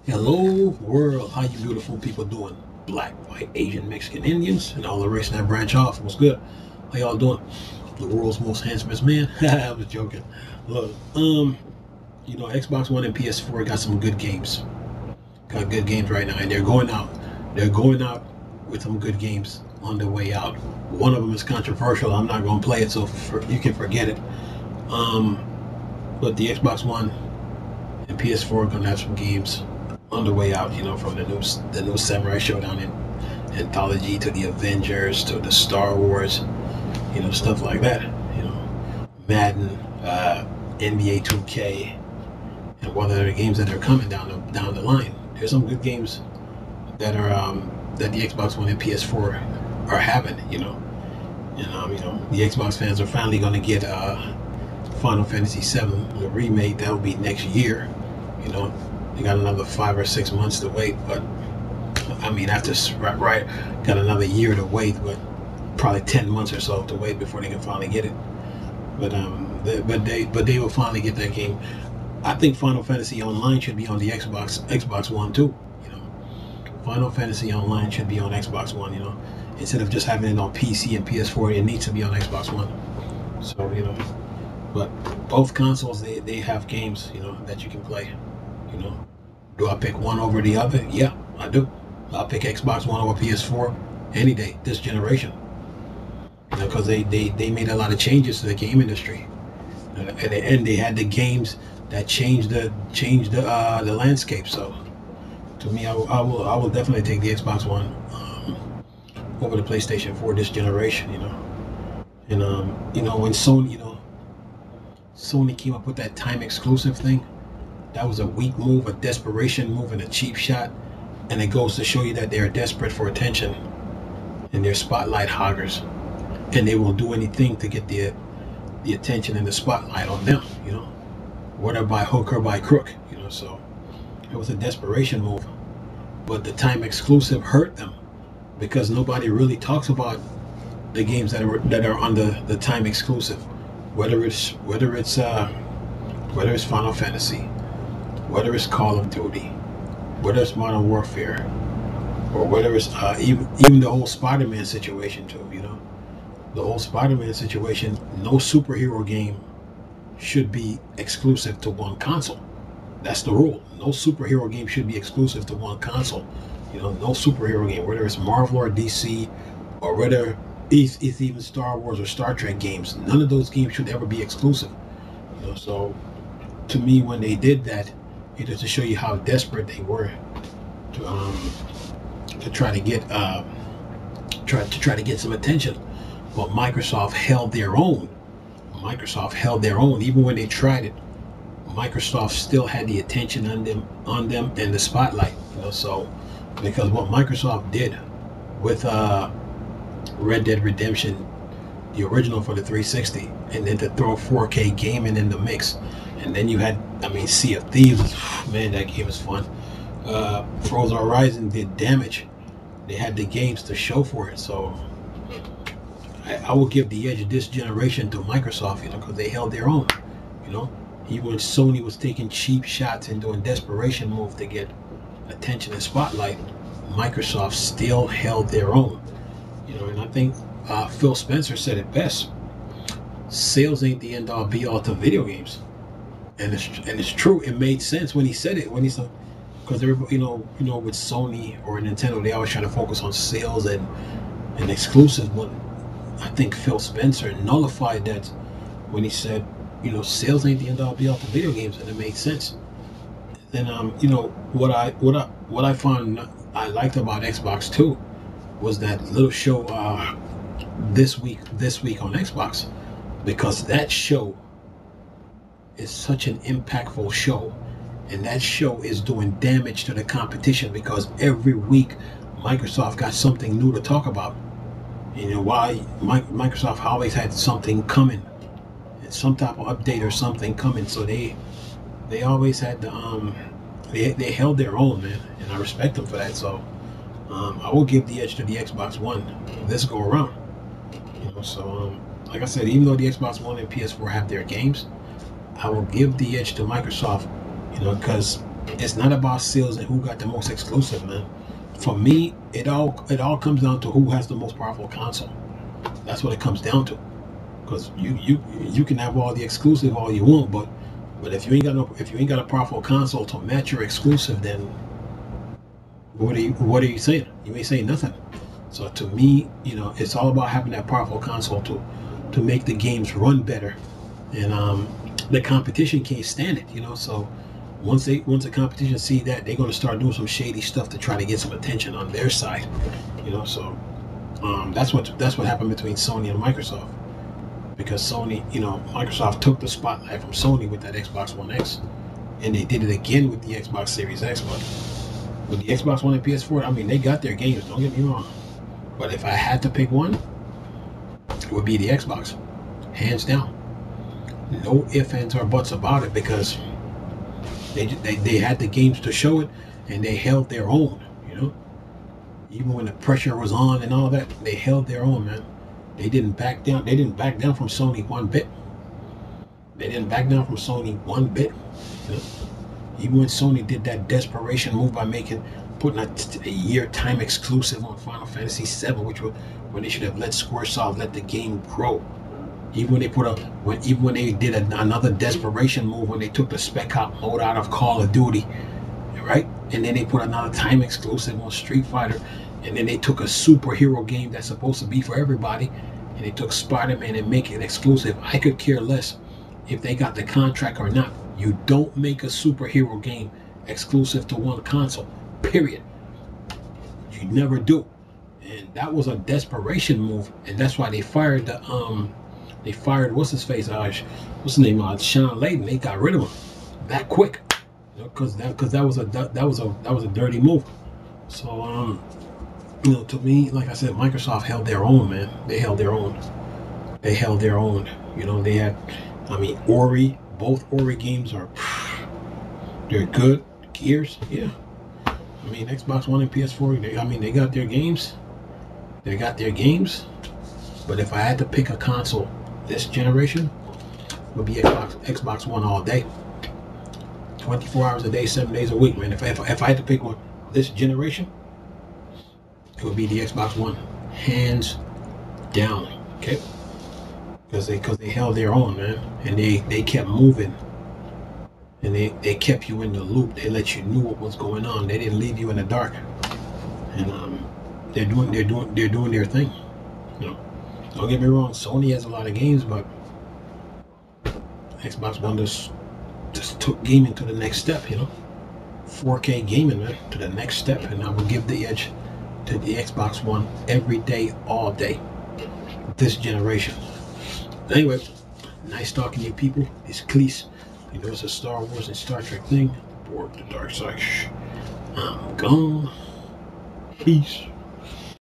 Hello world, how you beautiful people doing? Black, white, Asian, Mexican, Indians, and all the races that branch off. What's good? How y'all doing? The world's most handsomest man. I was joking. Look, Xbox One and PS4 got some good games. Got good games right now, and they're going out. They're going out with some good games on their way out. One of them is controversial. I'm not going to play it, so you can forget it. But the Xbox One and PS4 are going to have some games on the way out, from the new Samurai Showdown anthology to the Avengers to the Star Wars, stuff like that. Madden, NBA 2K, and one of the games that are coming down the line. There's some good games that are that the Xbox One and PS4 are having, the Xbox fans are finally going to get Final Fantasy VII, the remake. That will be next year. They got another 5 or 6 months to wait, but I mean, after right, got another year to wait, but probably 10 months or so to wait before they can finally get it. But they will finally get that game. I think Final Fantasy Online should be on the Xbox One too. Final Fantasy Online should be on Xbox One. Instead of just having it on PC and PS4, it needs to be on Xbox One. So but both consoles they have games that you can play. Do I pick one over the other? Yeah, I do. I'll pick Xbox One over PS4 any day this generation. Because they made a lot of changes to the game industry, and they had the games that changed the landscape. So to me, I will definitely take the Xbox One over the PlayStation 4 this generation. And when Sony came up with that time exclusive thing, that was a weak move, a desperation move, and a cheap shot. And it goes to show you that they're desperate for attention and they're spotlight hoggers, and they will do anything to get the attention and the spotlight on them. Whether by hook or by crook. So it was a desperation move, but the time exclusive hurt them because nobody really talks about the games that are on the time exclusive, whether it's Final Fantasy, whether it's Call of Duty, whether it's Modern Warfare, or whether it's even the whole Spider-Man situation too. The whole Spider-Man situation. No superhero game should be exclusive to one console. That's the rule. No superhero game should be exclusive to one console. No superhero game, whether it's Marvel or DC, or whether it's even Star Wars or Star Trek games. None of those games should ever be exclusive. So to me, when they did that, it was to show you how desperate they were to try to get some attention. But Microsoft held their own. Even when they tried it. Microsoft still had the attention on them and the spotlight. So because what Microsoft did with Red Dead Redemption, the original for the 360, and then to throw 4K gaming in the mix, and then you had, Sea of Thieves. Man, that game is fun. Forza Horizon did damage. They had the games to show for it. So I will give the edge of this generation to Microsoft, because they held their own. Even when Sony was taking cheap shots and doing desperation moves to get attention and spotlight, Microsoft still held their own. And I think Phil Spencer said it best: sales ain't the end all be all to video games. And it's true. It made sense when he said it. Because everybody, with Sony or Nintendo, they always try to focus on sales and exclusives. But I think Phil Spencer nullified that when he said, sales ain't the end all be all to video games, and it made sense. Then what I found I liked about Xbox too was that little show this week on Xbox, because that show is such an impactful show, and that show is doing damage to the competition because every week Microsoft got something new to talk about. Why Microsoft always had something coming, some type of update or something coming. So they always had they held their own, man, and I respect them for that. So I will give the edge to the Xbox One this go around. So like I said, even though the Xbox One and PS4 have their games, I will give the edge to Microsoft. Because It's not about sales and who got the most exclusive, man. For me, it all comes down to who has the most powerful console. That's what it comes down to. Because you can have all the exclusive all you want, but if you ain't got a powerful console to match your exclusive, then what are you saying? You ain't saying nothing. So to me, it's all about having that powerful console to make the games run better, and the competition can't stand it. So once the competition see that, they're gonna start doing some shady stuff to try to get some attention on their side. So that's what happened between Sony and Microsoft, because Microsoft took the spotlight from Sony with that Xbox One X, and they did it again with the Xbox Series X. But with the Xbox One and PS4, I mean, they got their games. Don't get me wrong, but if I had to pick one, it would be the Xbox, hands down. No ifs, ands, or buts about it, because they had the games to show it, and they held their own. Even when the pressure was on and all that, they held their own, man. They didn't back down. They didn't back down from Sony one bit. They didn't back down from Sony one bit. Even when Sony did that desperation move by putting a year time exclusive on Final Fantasy VII, which was when they should have let Squaresoft let the game grow. Even when they did another desperation move, when they took the spec out mode out of Call of Duty, right? And then they put another time exclusive on Street Fighter, and then they took a superhero game that's supposed to be for everybody, and they took Spider-Man and make it exclusive. I could care less if they got the contract or not. You don't make a superhero game exclusive to one console, period. You never do. And that was a desperation move, and that's why they fired what's his face? What's his name? Sean Layden. They got rid of him that quick, because that was a dirty move. So to me, like I said, Microsoft held their own, man. They held their own. They had, Ori. Both Ori games they're good. Gears, yeah. Xbox One and PS4. They got their games. They got their games. But if I had to pick a console this generation, it would be Xbox One all day. 24 hours a day, 7 days a week, man. If I had to pick one this generation, it would be the Xbox One, hands down. Okay, because they held their own, man, and they kept moving, and they kept you in the loop. They let you know what was going on. They didn't leave you in the dark, and they're doing their thing. Don't get me wrong. Sony has a lot of games, but Xbox One just took gaming to the next step. 4K gaming, man, to the next step, and I will give the edge to the Xbox One every day, all day, this generation. Anyway, nice talking to you people. It's Cleese. It's a Star Wars and Star Trek thing. Board the dark side. I'm gone. Peace.